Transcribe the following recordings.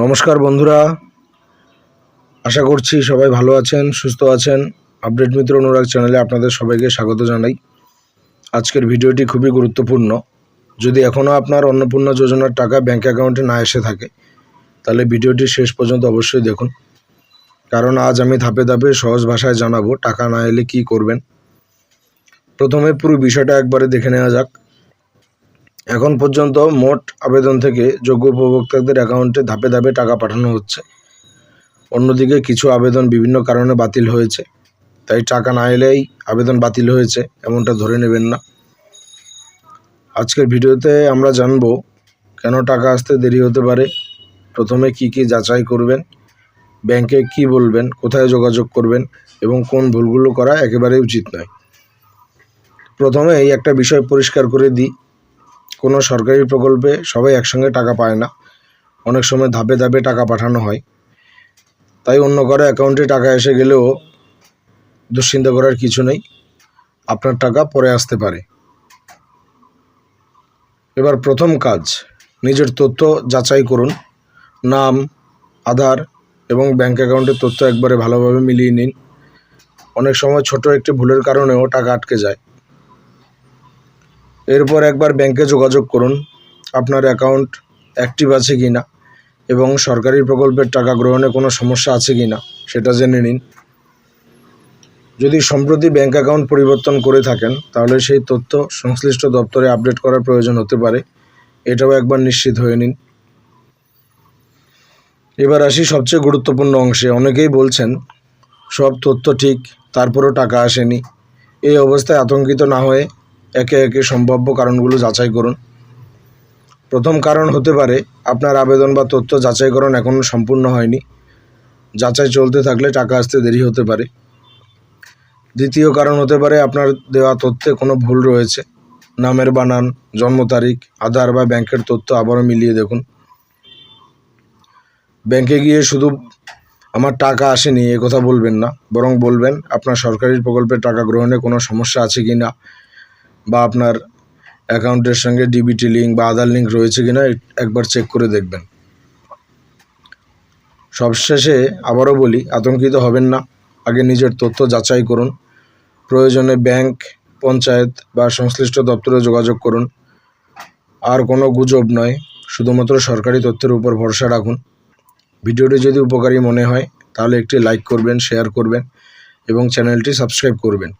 নমস্কার বন্ধুরা, আশা করছি সবাই ভালো আছেন, সুস্থ আছেন। আপডেট মিত্র অনুরাগ চ্যানেলে আপনাদের সবাইকে স্বাগত জানাই। আজকের ভিডিওটি খুবই গুরুত্বপূর্ণ। যদি এখনও আপনার অন্নপূর্ণা যোজনার টাকা ব্যাঙ্ক অ্যাকাউন্টে না এসে থাকে, তাহলে ভিডিওটি শেষ পর্যন্ত অবশ্যই দেখুন, কারণ আজ আমি ধাপে ধাপে সহজ ভাষায় জানাবো টাকা না এলে কী করবেন। প্রথমে পুরো বিষয়টা একবারে দেখে নেওয়া যাক। এখন পর্যন্ত মোট আবেদন থেকে যোগ্য উপভোক্তাদের অ্যাকাউন্টে ধাপে ধাপে টাকা পাঠানো হচ্ছে। অন্যদিকে কিছু আবেদন বিভিন্ন কারণে বাতিল হয়েছে, তাই টাকা না এলেই আবেদন বাতিল হয়েছে এমনটা ধরে নেবেন না। আজকের ভিডিওতে আমরা জানব কেন টাকা আসতে দেরি হতে পারে, প্রথমে কি কি যাচাই করবেন, ব্যাংকে কি বলবেন, কোথায় যোগাযোগ করবেন এবং কোন ভুলগুলো করা একেবারেই উচিত নয়। প্রথমে এই একটা বিষয় পরিষ্কার করে দিই, কোনো সরকারি প্রকল্পে সবাই একসঙ্গে টাকা পায় না, অনেক সময় ধাপে ধাপে টাকা পাঠানো হয়। তাই অন্য কারো অ্যাকাউন্টে টাকা এসে গেলেও দুশ্চিন্তা করার কিছু নেই, আপনার টাকা পরে আসতে পারে। এবার প্রথম কাজ, নিজের তথ্য যাচাই করুন। নাম, আধার এবং ব্যাঙ্ক অ্যাকাউন্টের তথ্য একবারে ভালোভাবে মিলিয়ে নিন। অনেক সময় ছোট একটি ভুলের কারণেও টাকা আটকে যায়। এরপর একবার ব্যাংকে যোগাযোগ করুন, আপনার অ্যাকাউন্ট অ্যাক্টিভ আছে কি না এবং সরকারি প্রকল্পের টাকা গ্রহণে কোনো সমস্যা আছে কি না সেটা জেনে নিন। যদি সম্প্রতি ব্যাংক অ্যাকাউন্ট পরিবর্তন করে থাকেন, তাহলে সেই তথ্য সংশ্লিষ্ট দপ্তরে আপডেট করার প্রয়োজন হতে পারে, এটাও একবার নিশ্চিত হয়ে নিন। এবার আসি সবচেয়ে গুরুত্বপূর্ণ অংশে। অনেকেই বলছেন সব তথ্য ঠিক, তারপরও টাকা আসেনি। এই অবস্থায় আতঙ্কিত না হয়ে একে একে সম্ভাব্য কারণগুলো যাচাই করুন। প্রথম কারণ হতে পারে আপনার আবেদন বা তথ্য যাচাইকরণ এখনও সম্পূর্ণ হয়নি। যাচাই চলতে থাকলে টাকা আসতে দেরি হতে পারে। দ্বিতীয় কারণ হতে পারে আপনার দেওয়া তথ্যে কোনো ভুল রয়েছে। নামের বানান, জন্ম তারিখ, আধার বা ব্যাংকের তথ্য আবারও মিলিয়ে দেখুন। ব্যাংকে গিয়ে শুধু আমার টাকা আসেনি এ কথা বলবেন না, বরং বলবেন আপনার সরকারি প্রকল্পের টাকা গ্রহণে কোনো সমস্যা আছে কি না, বা আপনার অ্যাকাউন্টের সঙ্গে ডিবিটি লিঙ্ক বা আধার লিঙ্ক রয়েছে কি না একবার চেক করে দেখবেন। সবশেষে আবারও বলি, আতঙ্কিত হবেন না, আগে নিজের তথ্য যাচাই করুন। প্রয়োজনে ব্যাংক, পঞ্চায়েত বা সংশ্লিষ্ট দপ্তরে যোগাযোগ করুন। আর কোনো গুজব নয়, শুধুমাত্র সরকারি তথ্যের উপর ভরসা রাখুন। ভিডিওটি যদি উপকারী মনে হয় তাহলে একটি লাইক করবেন, শেয়ার করবেন এবং চ্যানেলটি সাবস্ক্রাইব করবেন।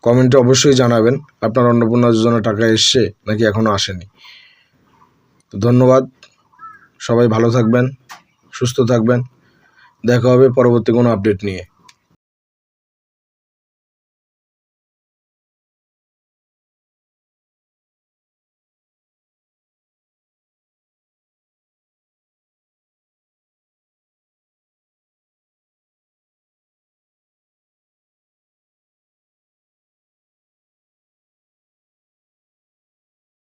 কমেন্টে অবশ্যই জানাবেন আপনার অন্নপূর্ণা যোজনা টাকা এসছে নাকি এখনও আসেনি। তো ধন্যবাদ, সবাই ভালো থাকবেন, সুস্থ থাকবেন। দেখা হবে পরবর্তী কোনো আপডেট নিয়ে।